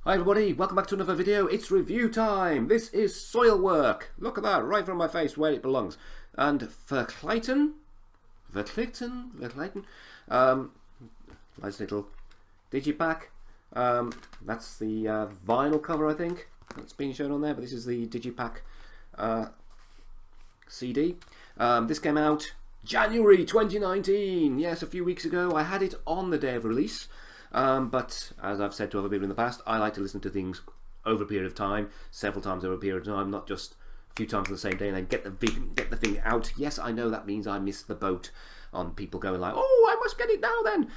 Hi everybody, welcome back to another video. It's review time. This is Soilwork. Look at that, right from my face where it belongs. And Verkligheten, nice little digipack. That's the vinyl cover, I think, that's being shown on there, but this is the digipack CD. This came out January 2019. Yes, a few weeks ago. I had it on the day of release. But as I've said to other people in the past, I like to listen to things over a period of time, several times over a period of time, not just a few times on the same day and then get the thing out. Yes, I know that means I missed the boat on people going like, oh, I must get it now then.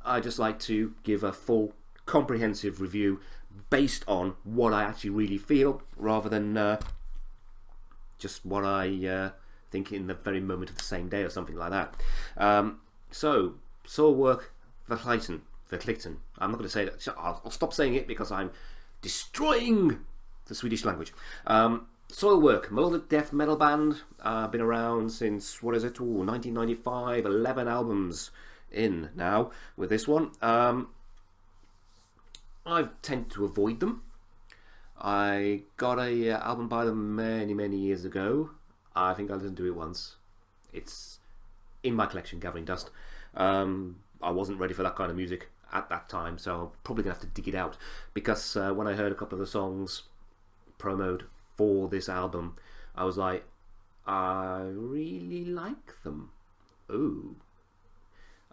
I just like to give a full, comprehensive review based on what I actually really feel, rather than just what I think in the very moment of the same day or something like that. So, Soilwork, Verkligheten. I'm not going to say that. I'll stop saying it because I'm destroying the Swedish language. Soilwork, melodic death metal band. Been around since, what is it? 1995. 11 albums in now with this one. I tend to avoid them. I got a album by them many years ago. I think I listened to it once. It's in my collection, gathering dust. I wasn't ready for that kind of music at that time, so I'm probably gonna have to dig it out, because when I heard a couple of the songs promoted for this album, I was like, I really like them. Ooh.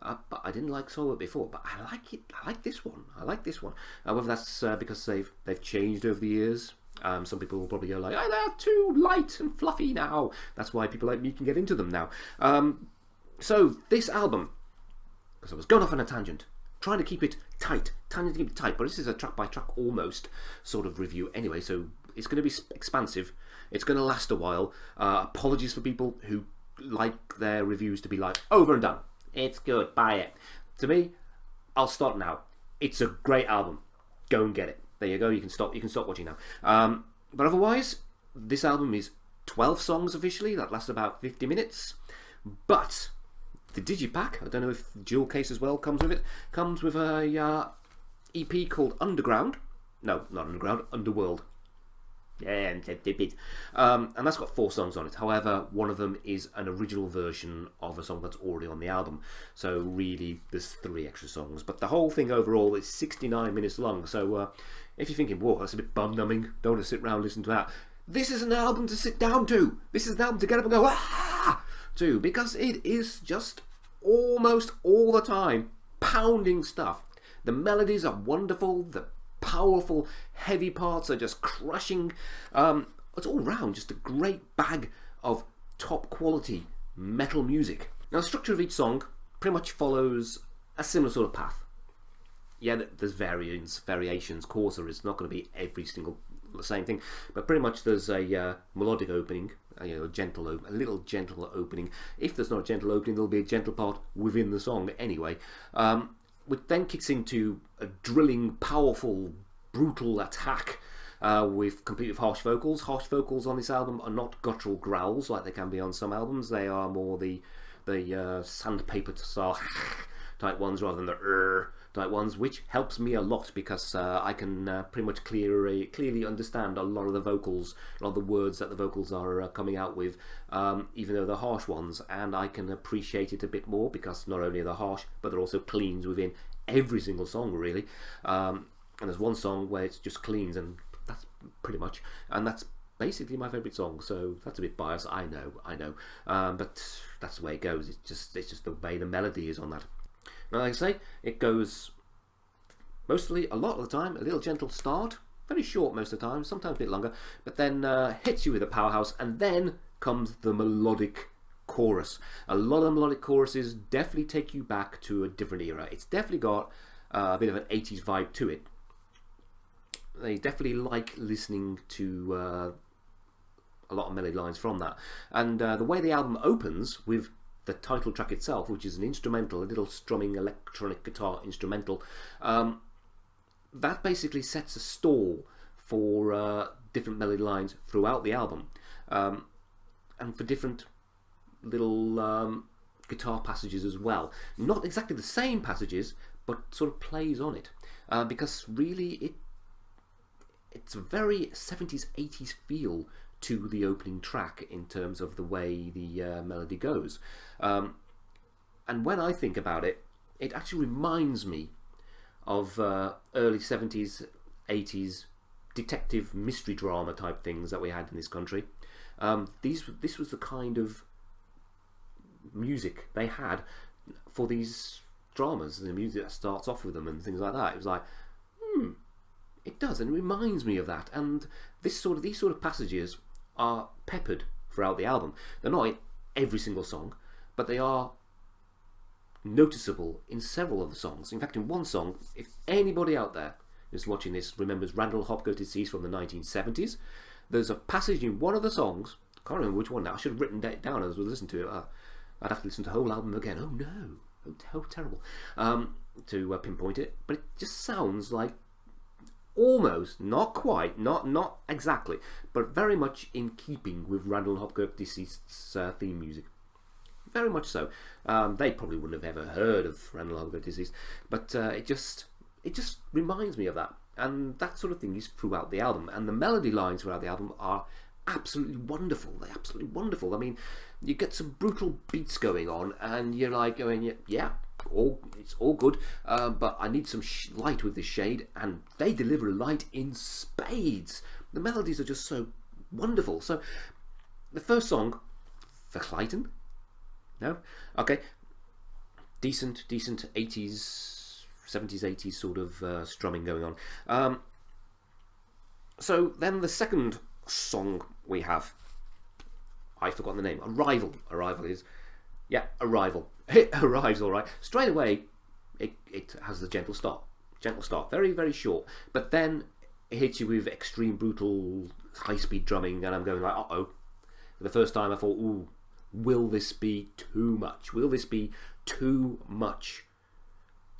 But I didn't like Soilwork before, but I like it. I like this one. I like this one. Whether that's because they've changed over the years. Some people will probably go like, oh, they're too light and fluffy now. That's why people like me can get into them now. So this album, because I was going off on a tangent, trying to keep it tight, but this is a track by track almost sort of review anyway, so it's going to be expansive, it's going to last a while. Apologies for people who like their reviews to be like, over and done, it's good, buy it. To me, I'll start now. It's a great album, go and get it. There you go, you can stop watching now. But otherwise, this album is 12 songs officially, that lasts about 50 minutes, but the digipack, I don't know if dual case as well comes with it, comes with a EP called Underground. No, not Underground, Underworld. Yeah, and that's got 4 songs on it. However, one of them is an original version of a song that's already on the album. So really, there's 3 extra songs. But the whole thing overall is 69 minutes long. So if you're thinking, whoa, that's a bit bum-numbing, don't want to sit around and listen to that. This is an album to sit down to. This is an album to get up and go, ah! Too, because it is just almost all the time pounding stuff. The melodies are wonderful, the powerful heavy parts are just crushing. It's all round just a great bag of top quality metal music. Now the structure of each song pretty much follows a similar sort of path. Yeah, there's variations. Of course, there is not going to be every single the same thing, but pretty much there's a melodic opening, a little gentle opening. If there's not a gentle opening, there'll be a gentle part within the song anyway, which then kicks into a drilling, powerful, brutal attack with complete with harsh vocals. Harsh vocals on this album are not guttural growls like they can be on some albums. They are more the sandpaper style type ones rather than the type ones, which helps me a lot because I can pretty much clearly understand a lot of the vocals, a lot of the words that the vocals are coming out with, even though they're harsh ones, and I can appreciate it a bit more because not only are they harsh, but they're also cleans within every single song really. And there's one song where it's just cleans, and that's pretty much, and that's basically my favourite song, so that's a bit biased, I know, but that's the way it goes. It's just the way the melody is on that. Now, like I say, it goes mostly, a lot of the time, a little gentle start, very short most of the time, sometimes a bit longer, but then hits you with a powerhouse, and then comes the melodic chorus. A lot of the melodic choruses definitely take you back to a different era. It's definitely got a bit of an 80s vibe to it. They definitely like listening to a lot of melody lines from that. And the way the album opens with the title track itself, which is an instrumental, a little strumming electronic guitar instrumental, that basically sets a stall for different melody lines throughout the album, and for different little guitar passages as well. Not exactly the same passages, but sort of plays on it, because really it's a very 70s, 80s feel to the opening track in terms of the way the melody goes. And when I think about it, it actually reminds me of early 70s, 80s detective mystery drama type things that we had in this country. This was the kind of music they had for these dramas, the music that starts off with them and things like that. It was like, it does, and it reminds me of that. And these sort of passages are peppered throughout the album. They're not in every single song, but they are noticeable in several of the songs. In fact, in one song, if anybody out there who's watching this remembers Randall Hopgood Disease from the 1970s, there's a passage in one of the songs, I can't remember which one now, I should have written that down as we listened to it. I'd have to listen to the whole album again. Oh no, how terrible, to pinpoint it. But it just sounds like almost, not quite, not exactly, but very much in keeping with Randall Hopgood Deceased's theme music. Very much so. They probably wouldn't have ever heard of Randall Hopgood Deceased, but it just reminds me of that. And that sort of thing is throughout the album. And the melody lines throughout the album are absolutely wonderful. They're absolutely wonderful. I mean, you get some brutal beats going on, and you're like going, yeah, it's all good, but I need some light with this shade, and they deliver light in spades. The melodies are just so wonderful. So the first song, Verkligheten, no? Okay, decent 80s, 70s, 80s sort of strumming going on. So then the second song we have, I've forgotten the name, Arrival. Arrival is, yeah, Arrival. It arrives all right. Straight away, it has the gentle start. Very, very short. But then it hits you with extreme, brutal, high-speed drumming, and I'm going like, uh-oh. For the first time I thought, ooh, will this be too much? Will this be too much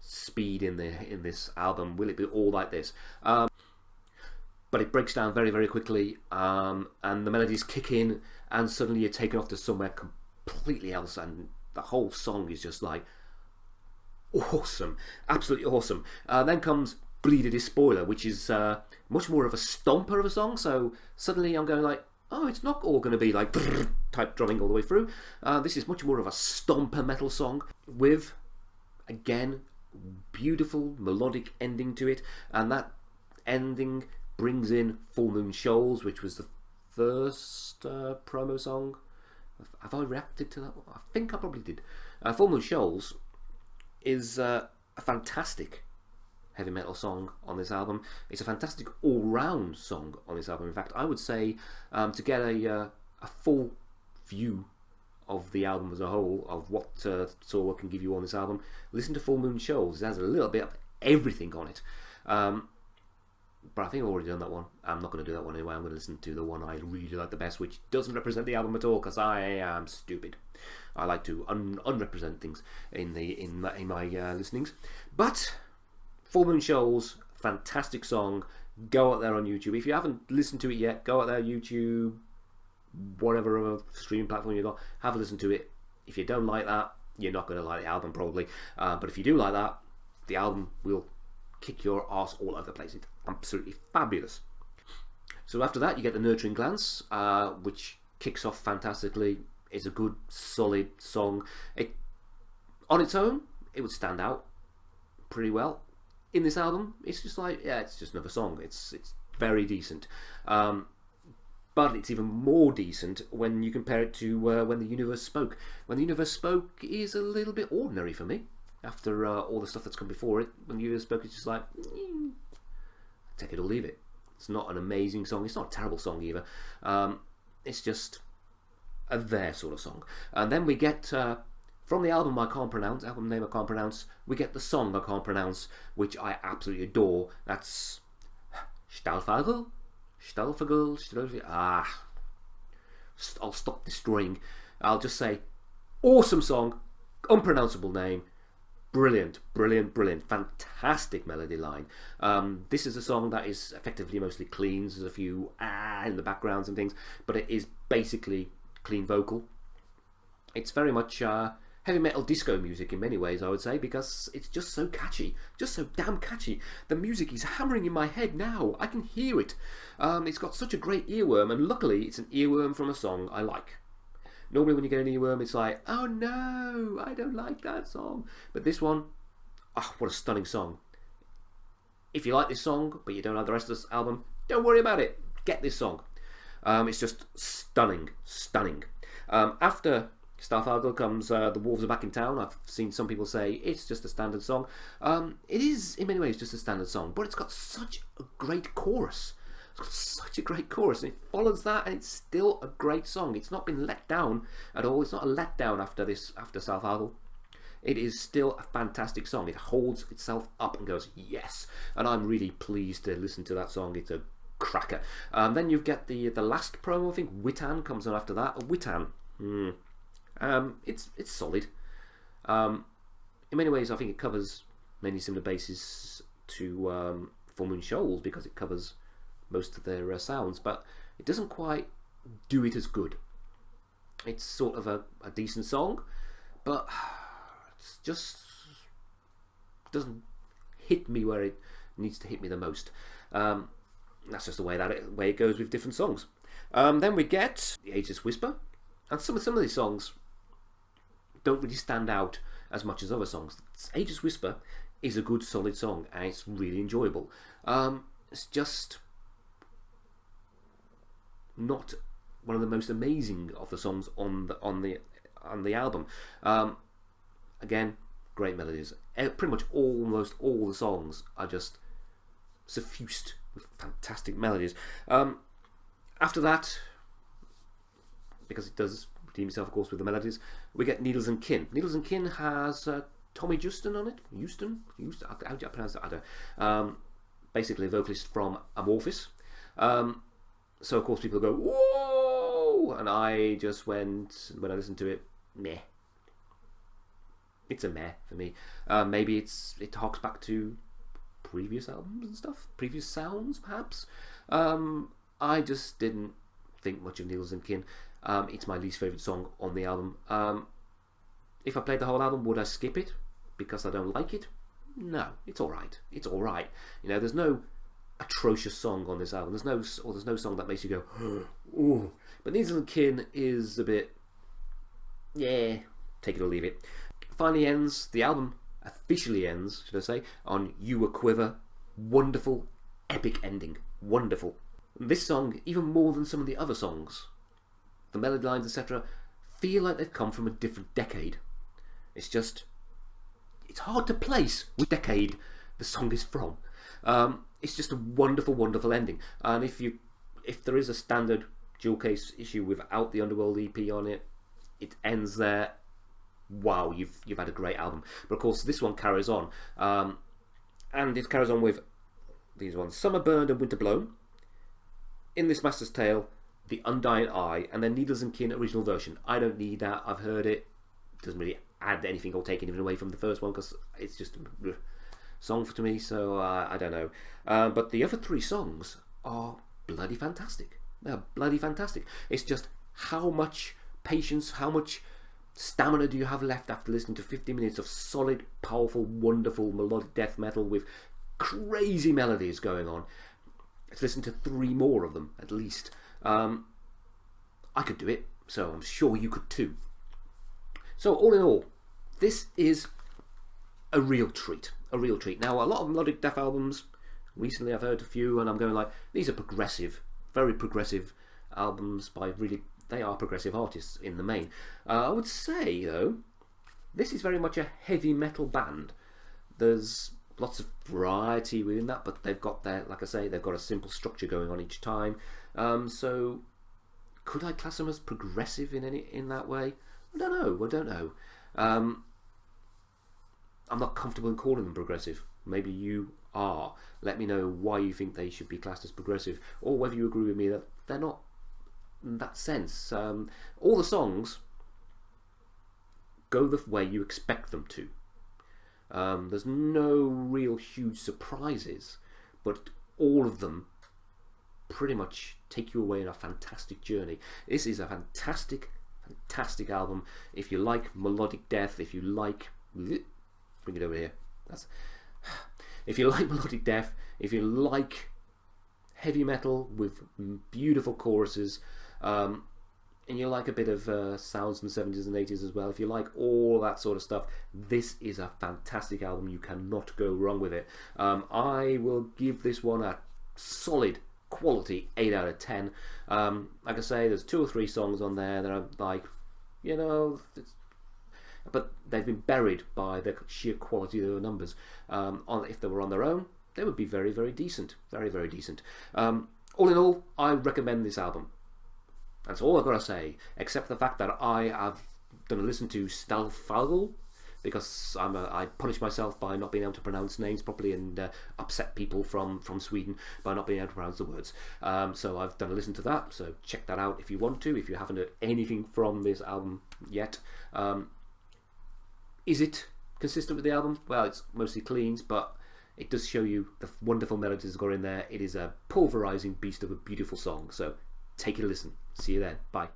speed in this album? Will it be all like this? But it breaks down very, very quickly, and the melodies kick in, and suddenly you're taken off to somewhere completely else, and the whole song is just like awesome, absolutely awesome. Then comes Bleeded is Spoiler, which is much more of a stomper of a song. So suddenly I'm going like, oh, it's not all going to be like type drumming all the way through. This is much more of a stomper metal song with, again, beautiful melodic ending to it, and that ending brings in Full Moon Shoals, which was the first promo song. Have I reacted to that one? I think I probably did. Full Moon Shoals is a fantastic heavy metal song on this album. It's a fantastic all-round song on this album. In fact, I would say to get a full view of the album as a whole, of what Soilwork can give you on this album, listen to Full Moon Shoals. It has a little bit of everything on it. But I think I've already done that one. I'm not going to do that one anyway. I'm going to listen to the one I really like the best, which doesn't represent the album at all, because I am stupid. I like to unrepresent things in my listenings. But Full Moon Shoals, fantastic song. Go out there on YouTube. If you haven't listened to it yet, go out there, YouTube, whatever other streaming platform you got, have a listen to it. If you don't like that, you're not going to like the album probably. But if you do like that, the album will kick your ass all over the place. It's absolutely fabulous. So after that, you get the Nurturing Glance, which kicks off fantastically. It's a good, solid song. It, on its own, it would stand out pretty well. In this album, it's just like, yeah, it's just another song. It's very decent. But it's even more decent when you compare it to When the Universe Spoke. When the Universe Spoke is a little bit ordinary for me. After all the stuff that's come before it, When the Universe Spoke is just like, take it or leave it. It's not an amazing song. It's not a terrible song either. It's just a there sort of song. And then we get, from the album I can't pronounce, album name I can't pronounce, we get the song I can't pronounce, which I absolutely adore. That's Stålfågel? I'll stop destroying. I'll just say, awesome song, unpronounceable name. Brilliant, brilliant, brilliant. Fantastic melody line. This is a song that is effectively mostly clean. There's a few in the backgrounds and things, but it is basically clean vocal. It's very much heavy metal disco music in many ways, I would say, because it's just so catchy, just so damn catchy. The music is hammering in my head now. I can hear it. It's got such a great earworm, and luckily it's an earworm from a song I like. Normally when you get an earworm, it's like, oh no, I don't like that song. But this one, oh, what a stunning song. If you like this song, but you don't like the rest of this album, don't worry about it. Get this song. It's just stunning, stunning. After Stålfågel comes The Wolves Are Back in Town. I've seen some people say it's just a standard song. It is, in many ways, just a standard song, but it's got such a great chorus. It's got such a great chorus, and it follows that, and it's still a great song. It's not been let down at all. It's not a letdown after Stålfågel. It is still a fantastic song. It holds itself up and goes, yes. And I'm really pleased to listen to that song. It's a cracker. Then you get the last promo. I think Witan comes on after that. Witan. It's solid. In many ways, I think it covers many similar bases to Full Moon Shoals, because it covers most of their sounds, but it doesn't quite do it as good. It's sort of a decent song, but it's just doesn't hit me where it needs to hit me the most. That's just the way it goes with different songs. Then we get The Ageless Whisper, and some of these songs don't really stand out as much as other songs. Ageless Whisper is a good, solid song, and it's really enjoyable. It's just not one of the most amazing of the songs on the album. Again, great melodies. Pretty much almost all the songs are just suffused with fantastic melodies. After that, because it does redeem itself, of course, with the melodies, we get Needles and Kin. Needles and Kin has Tommy Houston on it. Houston? How do I pronounce that? I don't. Basically, a vocalist from Amorphis. So, of course, people go, whoa! And I just went, when I listened to it, meh. It's a meh for me. Maybe it harks back to previous albums and stuff, previous sounds, perhaps. I just didn't think much of Needles and Kin. It's my least favourite song on the album. If I played the whole album, would I skip it because I don't like it? No, it's alright. It's alright. You know, there's no atrocious song on this album. There's no song that makes you go, ooh. But Needles and Kin is a bit, yeah, take it or leave it. Finally ends, the album officially ends, should I say, on You A Quiver. Wonderful, epic ending. Wonderful. This song, even more than some of the other songs, the melody lines, etc., feel like they've come from a different decade. It's hard to place which decade the song is from. It's just a wonderful, wonderful ending. And if there is a standard dual case issue without the Underworld EP on it, it ends there. Wow, you've had a great album. But of course, this one carries on, and it carries on with these ones: Summer Burned and Winter Blown, In This Master's Tale, The Undying Eye, and then Needles and Kin original version. I don't need that. I've heard it. Doesn't really add anything or take anything away from the first one, because it's just a song to me. So I don't know. But the other three songs are bloody fantastic. They're bloody fantastic. It's just how much patience, how much stamina do you have left after listening to 50 minutes of solid, powerful, wonderful melodic death metal with crazy melodies going on? Let's listen to 3 more of them at least. I could do it, so I'm sure you could too. So all in all, this is a real treat. A real treat. Now, a lot of melodic death albums, recently I've heard a few, and I'm going like, these are progressive, very progressive albums by really, they are progressive artists in the main. I would say, though, this is very much a heavy metal band. There's lots of variety within that, but they've got their, like I say, they've got a simple structure going on each time. So could I class them as progressive in that way? I don't know. I'm not comfortable in calling them progressive. Maybe you are. Let me know why you think they should be classed as progressive, or whether you agree with me that they're not in that sense. All the songs go the way you expect them to. There's no real huge surprises, but all of them pretty much take you away on a fantastic journey. This is a fantastic Fantastic album. If you like melodic death, if you like... Bring it over here. If you like melodic death, if you like heavy metal with beautiful choruses, and you like a bit of sounds from the 70s and 80s as well, if you like all that sort of stuff, this is a fantastic album. You cannot go wrong with it. I will give this one a solid quality 8 out of 10. Like I say, there's 2 or 3 songs on there that are like, you know, but they've been buried by the sheer quality of the numbers. If they were on their own, they would be very, very decent. Very, very decent. All in all, I recommend this album. That's all I've got to say, except the fact that I have done a listen to Stålfågel, because I punish myself by not being able to pronounce names properly and upset people from Sweden by not being able to pronounce the words. So I've done a listen to that, so check that out if you want to, if you haven't heard anything from this album yet. Is it consistent with the album? Well, it's mostly cleans, but it does show you the wonderful melodies it's got in there. It is a pulverizing beast of a beautiful song, so take a listen. See you then. Bye.